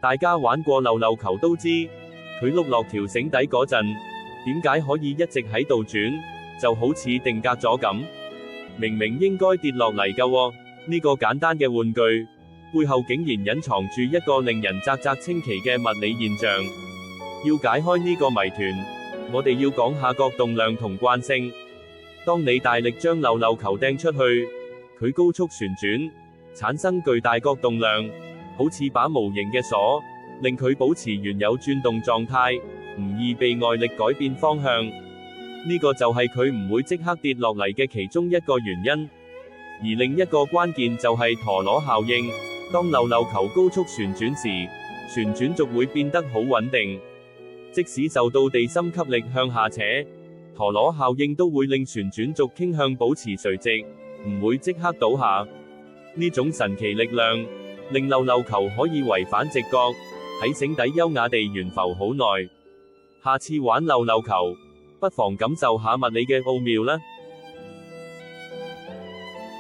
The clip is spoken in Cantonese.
大家玩過溜溜球都知，佢碌落條繩底嗰陣，點解可以一直喺度轉，就好似定格咗咁。明明應該跌落嚟㗎喎，呢個簡單嘅玩具，背後竟然隱藏住一個令人嘖嘖稱奇嘅物理現象。要解開呢個謎團，我哋要講下角動量同慣性。當你大力將溜溜球掟出去，佢高速旋轉，產生巨大角動量，好似把無形嘅鎖，令佢保持原有轉動狀態，唔易被外力改變方向。呢個就係佢唔會即刻跌落嚟嘅其中一個原因。而另一個關鍵就係陀螺效應。當溜溜球高速旋轉時，旋轉軸會變得好穩定，即使受到地心吸力向下扯，陀螺效應都會令旋轉軸傾向保持垂直，唔會即刻倒下。呢種神奇力量，令溜溜球可以違反直覺，喺繩底優雅地懸浮好耐。下次玩溜溜球，不妨感受下物理嘅奧妙啦〜